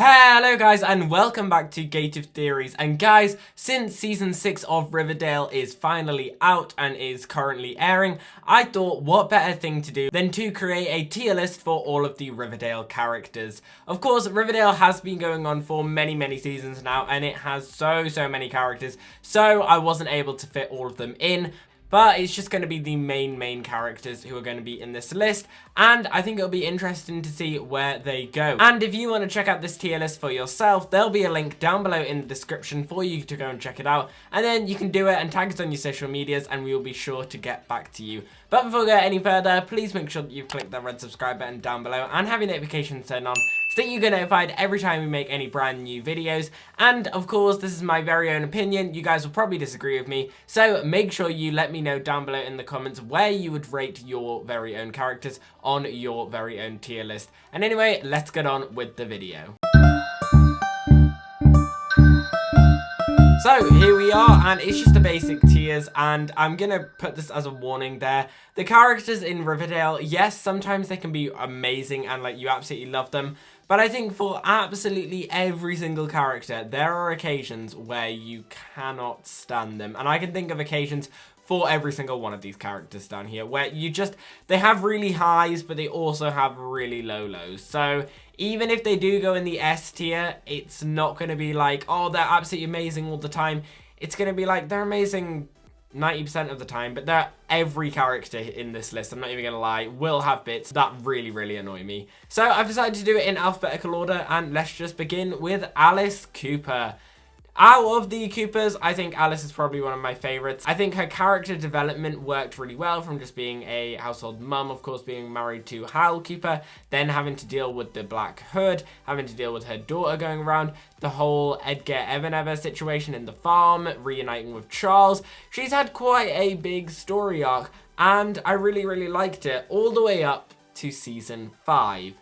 Hello guys and welcome back to Gate of Theories. And guys, since season 6 of Riverdale is finally out and is currently airing, I thought what better thing to do than to create a tier list for all of the Riverdale characters. Of course, Riverdale has been going on for many seasons now and it has so many characters, so I wasn't able to fit all of them in. But it's just going to be the main characters who are going to be in this list, and I think it'll be interesting to see where they go. And if you want to check out this tier list for yourself, there'll be a link down below in the description for you to go and check it out, and then you can do it and tag us on your social medias and we will be sure to get back to you. But before we go any further, please make sure that you click that red subscribe button down below and have your notifications turned on so that you get notified every time we make any brand new videos. And of course, this is my very own opinion. You guys will probably disagree with me, so make sure you let me know down below in the comments where you would rate your very own characters on your very own tier list. And anyway, let's get on with the video. So here we are, and it's just the basic tiers, and I'm gonna put this as a warning there. The characters in Riverdale, yes, sometimes they can be amazing and like you absolutely love them, but I think for absolutely every single character, there are occasions where you cannot stand them. And I can think of occasions for every single one of these characters down here where they have really highs, but they also have really low lows. So even if they do go in the S tier, it's not going to be like, oh, they're absolutely amazing all the time. It's going to be like, they're amazing 90% of the time, but every character in this list, I'm not even gonna lie, will have bits that really annoy me. So I've decided to do it in alphabetical order, and let's just begin with Alice Cooper. Out of the Coopers, I think Alice is probably one of my favorites. I think her character development worked really well, from just being a household mum, of course, being married to Hal Cooper, then having to deal with the Black Hood, having to deal with her daughter going around, the whole Edgar Ever situation in the farm, reuniting with Charles. She's had quite a big story arc, and I really liked it all the way up to season 5.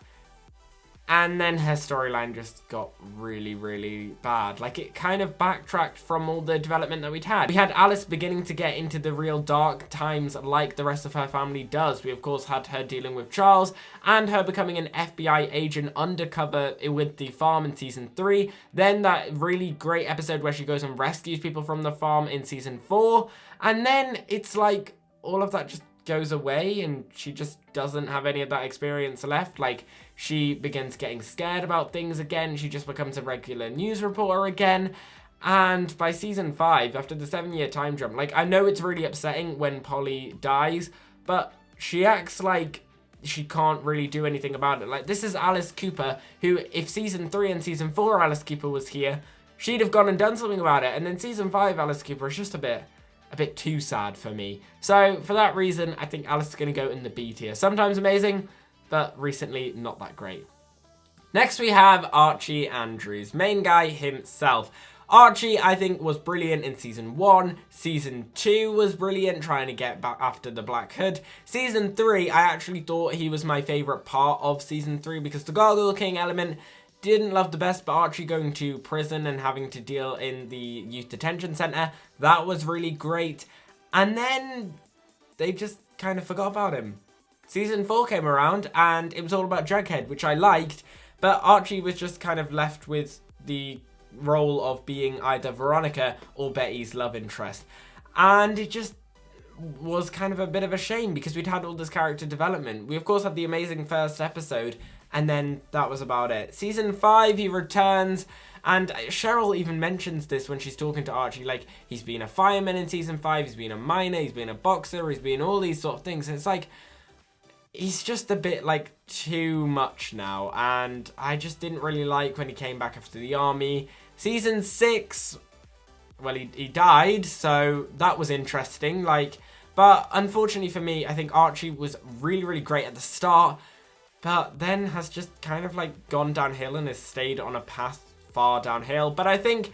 And then her storyline just got really bad. Like, it kind of backtracked from all the development that we'd had. We had Alice beginning to get into the real dark times like the rest of her family does. We, of course, had her dealing with Charles and her becoming an FBI agent undercover with the farm in season 3. Then that really great episode where she goes and rescues people from the farm in season 4. And then it's like all of that just goes away and she just doesn't have any of that experience left. Like, she begins getting scared about things again. She just becomes a regular news reporter again. And by season 5, after the 7-year time jump, like, I know it's really upsetting when Polly dies, but she acts like she can't really do anything about it. Like, this is Alice Cooper, who, if season 3 and season 4 Alice Cooper was here, she'd have gone and done something about it. And then season 5 Alice Cooper is just a bit too sad for me. So for that reason, I think Alice is going to go in the B tier. Sometimes amazing, but recently not that great. Next we have Archie Andrews, main guy himself. Archie, I think, was brilliant in season 1. Season 2 was brilliant, trying to get back after the Black Hood. Season 3, I actually thought he was my favourite part of season 3 because the Gargoyle King element didn't love the best, but Archie going to prison and having to deal in the youth detention center, that was really great. And then they just kind of forgot about him. Season 4 came around and it was all about Jughead, which I liked, but Archie was just kind of left with the role of being either Veronica or Betty's love interest. And it just was kind of a bit of a shame because we'd had all this character development. We of course had the amazing first episode, and then that was about it. Season 5, he returns, and Cheryl even mentions this when she's talking to Archie. Like, he's been a fireman in season 5, he's been a miner, he's been a boxer, he's been all these sort of things. And it's like, he's just a bit, like, too much now. And I just didn't really like when he came back after the army. Season 6, well, he died, so that was interesting. Like, but unfortunately for me, I think Archie was really great at the start, but then has just kind of like gone downhill and has stayed on a path far downhill. But I think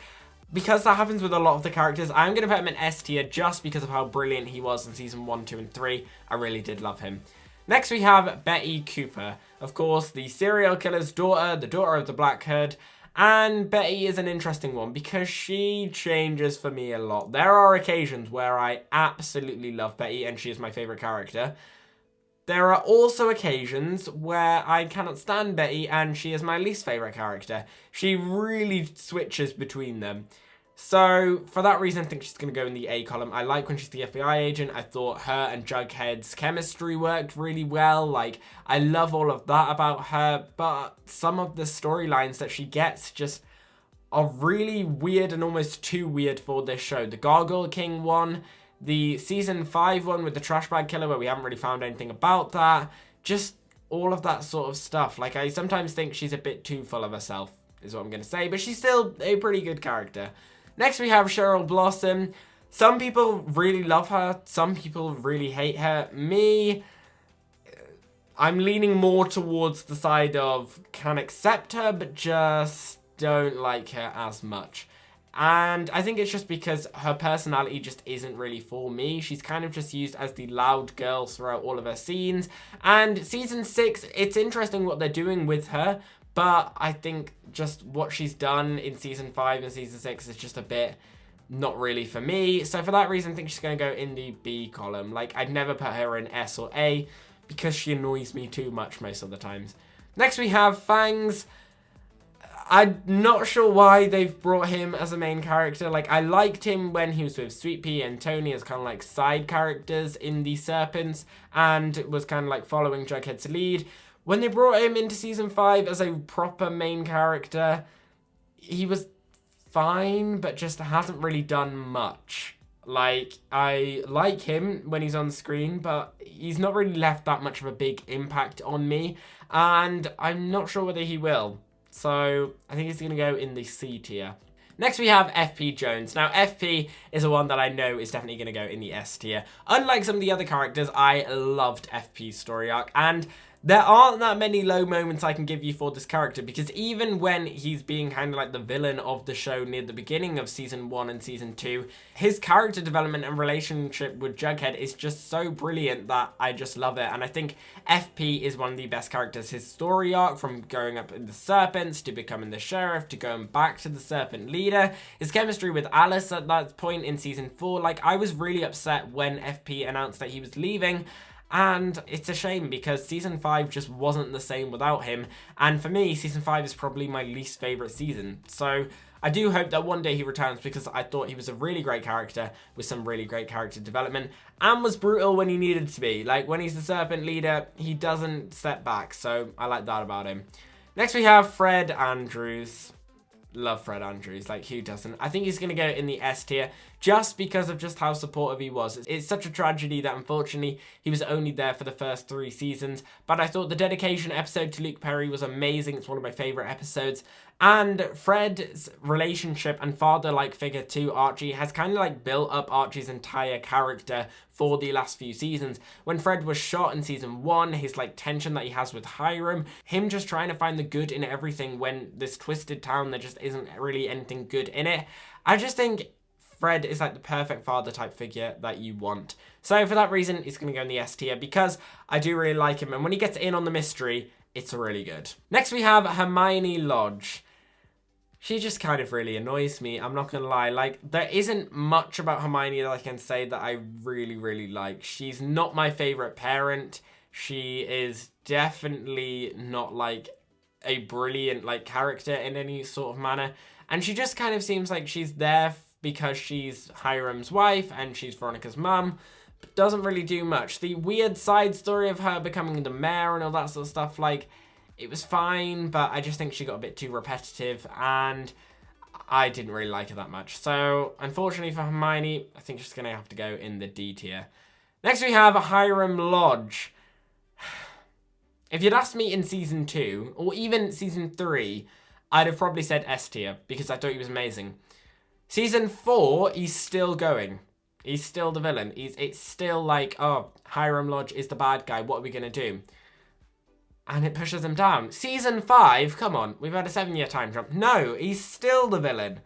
because that happens with a lot of the characters, I'm going to put him in S tier just because of how brilliant he was in season 1, 2, and 3. I really did love him. Next we have Betty Cooper. Of course, the serial killer's daughter, the daughter of the Black Hood. And Betty is an interesting one because she changes for me a lot. There are occasions where I absolutely love Betty and she is my favourite character. There are also occasions where I cannot stand Betty and she is my least favourite character. She really switches between them. So, for that reason, I think she's going to go in the A column. I like when she's the FBI agent. I thought her and Jughead's chemistry worked really well. Like, I love all of that about her. But some of the storylines that she gets just are really weird and almost too weird for this show. The Gargoyle King one, the season 5 one with the trash bag killer where we haven't really found anything about that. Just all of that sort of stuff. Like, I sometimes think she's a bit too full of herself, is what I'm going to say. But she's still a pretty good character. Next we have Cheryl Blossom. Some people really love her. Some people really hate her. Me, I'm leaning more towards the side of can accept her, but just don't like her as much. And I think it's just because her personality just isn't really for me. She's kind of just used as the loud girl throughout all of her scenes. And season 6, it's interesting what they're doing with her. But I think just what she's done in season 5 and season 6 is just a bit not really for me. So for that reason, I think she's going to go in the B column. Like, I'd never put her in S or A because she annoys me too much most of the times. Next we have Fangs. I'm not sure why they've brought him as a main character. Like, I liked him when he was with Sweet Pea and Tony as kind of like side characters in The Serpents and was kind of like following Jughead's lead. When they brought him into season 5 as a proper main character, he was fine, but just hasn't really done much. Like, I like him when he's on screen, but he's not really left that much of a big impact on me, and I'm not sure whether he will. So, I think he's going to go in the C tier. Next we have FP Jones. Now FP is the one that I know is definitely going to go in the S tier. Unlike some of the other characters, I loved FP's story arc, and there aren't that many low moments I can give you for this character, because even when he's being kind of like the villain of the show near the beginning of season 1 and season 2, his character development and relationship with Jughead is just so brilliant that I just love it. And I think FP is one of the best characters. His story arc from growing up in the Serpents to becoming the sheriff to going back to the Serpent leader, his chemistry with Alice at that point in season 4, like I was really upset when FP announced that he was leaving. And it's a shame because season 5 just wasn't the same without him. And for me, season 5 is probably my least favourite season. So I do hope that one day he returns, because I thought he was a really great character with some really great character development and was brutal when he needed to be. Like when he's the Serpent leader, he doesn't step back. So I like that about him. Next we have Fred Andrews. Love Fred Andrews, like who doesn't? I think he's going to go in the S tier just because of just how supportive he was. It's such a tragedy that unfortunately he was only there for the first 3 seasons, but I thought the dedication episode to Luke Perry was amazing. It's one of my favourite episodes. And Fred's relationship and father-like figure to Archie has kind of like built up Archie's entire character for the last few seasons. When Fred was shot in season 1, his like tension that he has with Hiram, him just trying to find the good in everything when this twisted town there just isn't really anything good in it. I just think Fred is like the perfect father type figure that you want. So for that reason, he's going to go in the S tier because I do really like him, and when he gets in on the mystery, it's really good. Next we have Hermione Lodge. She just kind of really annoys me, I'm not gonna lie. Like, there isn't much about Hermione that I can say that I really, really like. She's not my favourite parent. She is definitely not, like, a brilliant, like, character in any sort of manner. And she just kind of seems like she's there because she's Hiram's wife and she's Veronica's mum, but doesn't really do much. The weird side story of her becoming the mayor and all that sort of stuff, like, it was fine, but I just think she got a bit too repetitive, and I didn't really like her that much. So, unfortunately for Hermione, I think she's going to have to go in the D tier. Next we have Hiram Lodge. If you'd asked me in season 2, or even season 3, I'd have probably said S tier, because I thought he was amazing. Season 4, he's still going. He's still the villain. It's still like, oh, Hiram Lodge is the bad guy, what are we going to do? And it pushes him down. Season 5, come on, we've had a 7-year time jump. No, he's still the villain.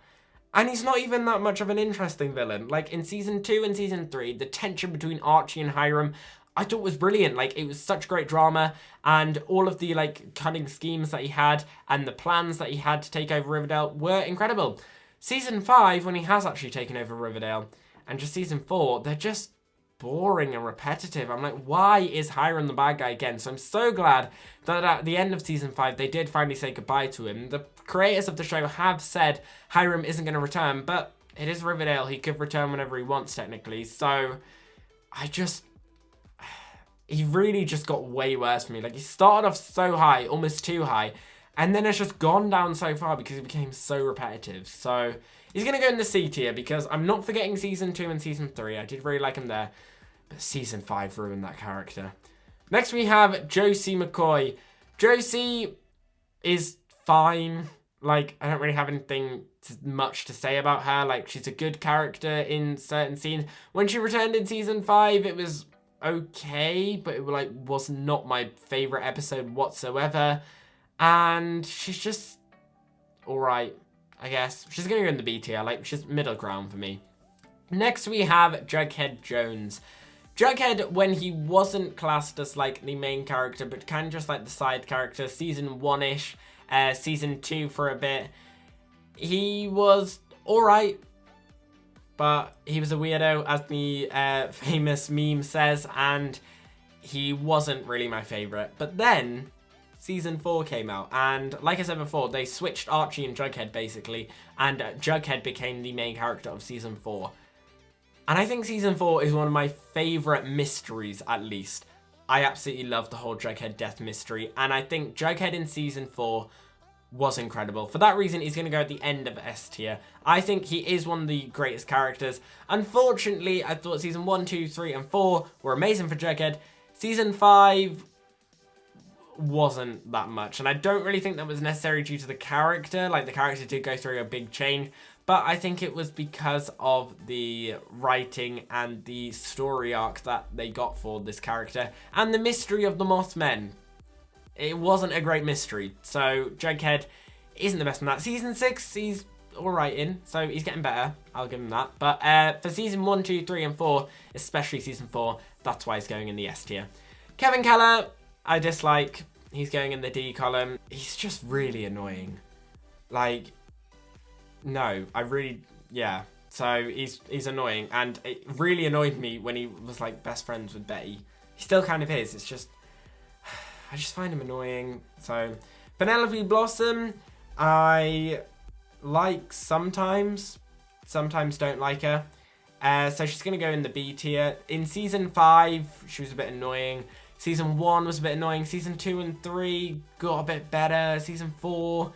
And he's not even that much of an interesting villain. Like, in season 2 and season 3, the tension between Archie and Hiram, I thought was brilliant. Like, it was such great drama, and all of the, like, cunning schemes that he had and the plans that he had to take over Riverdale were incredible. Season 5, when he has actually taken over Riverdale, and just season 4, they're just boring and repetitive. I'm like, why is Hiram the bad guy again? So I'm so glad that at the end of season 5, they did finally say goodbye to him. The creators of the show have said Hiram isn't going to return, but it is Riverdale. He could return whenever he wants, technically. So he really just got way worse for me. Like, he started off so high, almost too high, and then it's just gone down so far because he became so repetitive. So he's going to go in the C tier because I'm not forgetting season 2 and season 3. I did really like him there, but season 5 ruined that character. Next we have Josie McCoy. Josie is fine. Like, I don't really have anything much to say about her. Like, she's a good character in certain scenes. When she returned in season 5, it was okay, but it was not my favorite episode whatsoever. And she's just alright, I guess. She's gonna go in the B tier. Like, she's middle ground for me. Next we have Jughead Jones. Jughead, when he wasn't classed as like the main character, but kind of just like the side character, season 1-ish, season 2 for a bit, he was alright, but he was a weirdo, as the famous meme says, and he wasn't really my favourite. But then season 4 came out, and like I said before, they switched Archie and Jughead basically, and Jughead became the main character of season 4. And I think season 4 is one of my favourite mysteries, at least. I absolutely love the whole Jughead death mystery, and I think Jughead in season 4 was incredible. For that reason, he's going to go at the end of S tier. I think he is one of the greatest characters. Unfortunately, I thought season 1, 2, 3, and 4 were amazing for Jughead. Season 5 wasn't that much, and I don't really think that was necessary due to the character. Like, the character did go through a big change, but I think it was because of the writing and the story arc that they got for this character, and the mystery of the Mothmen. It wasn't a great mystery, so Jughead isn't the best in that. Season 6, he's alright in, so he's getting better. I'll give him that. But for season 1, 2, 3, and 4, especially season 4, that's why he's going in the S tier. Kevin Keller, I dislike. He's going in the D column. He's just really annoying. Like, no, yeah. So he's annoying, and it really annoyed me when he was like best friends with Betty. He still kind of is. It's just, I just find him annoying. So Penelope Blossom, I like sometimes don't like her. So she's gonna go in the B tier. In season 5, she was a bit annoying. Season 1 was a bit annoying. Season 2 and 3 got a bit better. Season 4,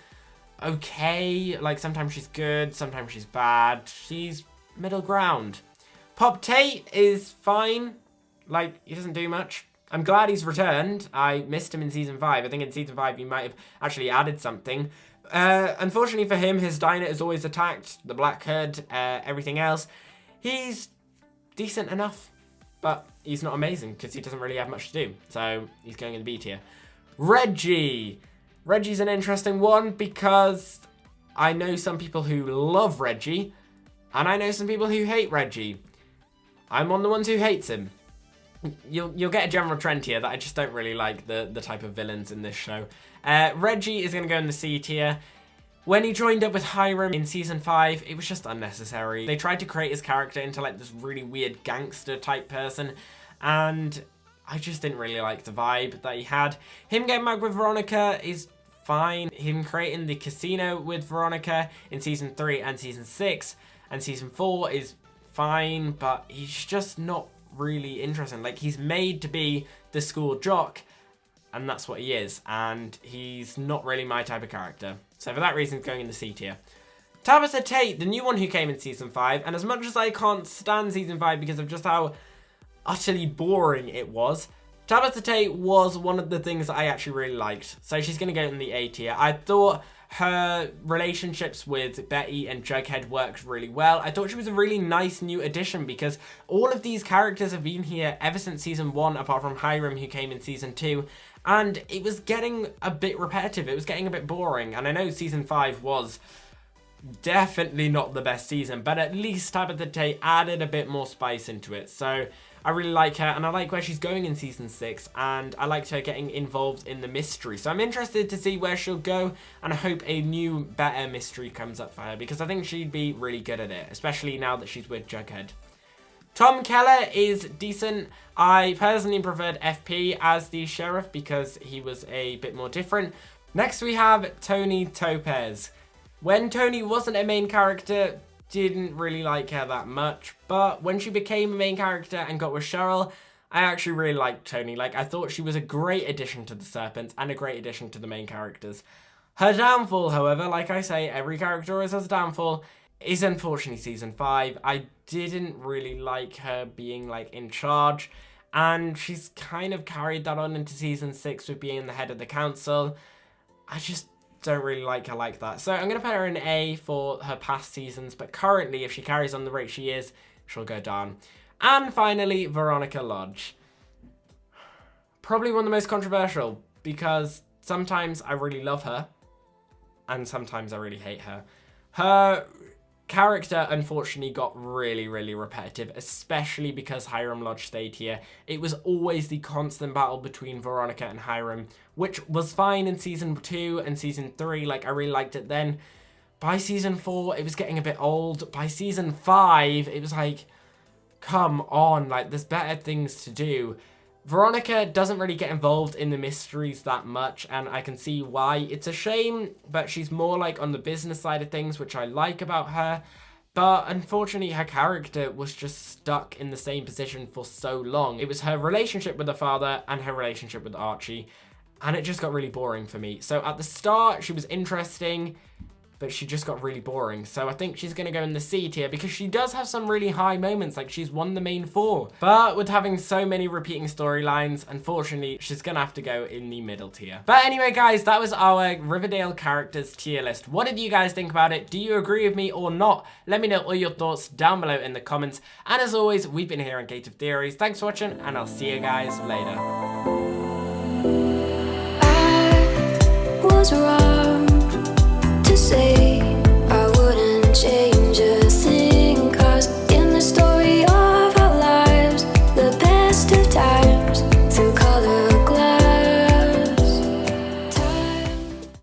okay. Like, sometimes she's good, sometimes she's bad. She's middle ground. Pop Tate is fine. Like, he doesn't do much. I'm glad he's returned. I missed him in season 5. I think in season 5 he might have actually added something. Unfortunately for him, his diner is always attacked. The Black Hood, everything else. He's decent enough, but he's not amazing because he doesn't really have much to do. So he's going in the B tier. Reggie. Reggie's an interesting one because I know some people who love Reggie, and I know some people who hate Reggie. I'm one of the ones who hates him. You'll get a general trend here that I just don't really like the type of villains in this show. Reggie is going to go in the C tier. When he joined up with Hiram in season 5, it was just unnecessary. They tried to create his character into like this really weird gangster type person, and I just didn't really like the vibe that he had. Him getting back with Veronica is fine. Him creating the casino with Veronica in season 3 and season 6 and season 4 is fine, but he's just not really interesting. Like, he's made to be the school jock, and that's what he is, and he's not really my type of character. So for that reason, he's going in the C tier. Tabitha Tate, the new one who came in season 5, and as much as I can't stand season 5 because of just how utterly boring it was, Tabitha Tate was one of the things that I actually really liked. So she's going to go in the A tier. I thought her relationships with Betty and Jughead worked really well. I thought she was a really nice new addition because all of these characters have been here ever since season 1, apart from Hiram, who came in season 2. And it was getting a bit repetitive. It was getting a bit boring. And I know season 5 was definitely not the best season, but at least Tabitha Tate added a bit more spice into it. So I really like her, and I like where she's going in season 6, and I liked her getting involved in the mystery. So I'm interested to see where she'll go, and I hope a new, better mystery comes up for her, because I think she'd be really good at it, especially now that she's with Jughead. Tom Keller is decent. I personally preferred FP as the sheriff because he was a bit more different. Next we have Tony Topaz. When Tony wasn't a main character, didn't really like her that much, but when she became a main character and got with Cheryl, I actually really liked Tony. Like, I thought she was a great addition to the Serpents and a great addition to the main characters. Her downfall, however, like I say, every character always has a downfall, is unfortunately season 5. I didn't really like her being, like, in charge, and she's kind of carried that on into season 6 with being the head of the council. I just don't really like her like that. So I'm going to put her in A for her past seasons, but currently, if she carries on the rate she is, she'll go down. And finally, Veronica Lodge. Probably one of the most controversial, because sometimes I really love her, and sometimes I really hate her. Her character, unfortunately, got really, really repetitive, especially because Hiram Lodge stayed here. It was always the constant battle between Veronica and Hiram, which was fine in season 2 and season 3. Like, I really liked it then. By season 4, it was getting a bit old. By season 5, it was like, come on, like, there's better things to do. Veronica doesn't really get involved in the mysteries that much, and I can see why. It's a shame, but she's more like on the business side of things, which I like about her. But unfortunately, her character was just stuck in the same position for so long. It was her relationship with her father and her relationship with Archie, and it just got really boring for me. So at the start, she was interesting, but she just got really boring. So I think she's going to go in the C tier because she does have some really high moments, like she's won the main 4. But with having so many repeating storylines, unfortunately, she's going to have to go in the middle tier. But anyway, guys, that was our Riverdale characters tier list. What did you guys think about it? Do you agree with me or not? Let me know all your thoughts down below in the comments. And as always, we've been here on Gate of Theories. Thanks for watching, and I'll see you guys later. I was wrong to say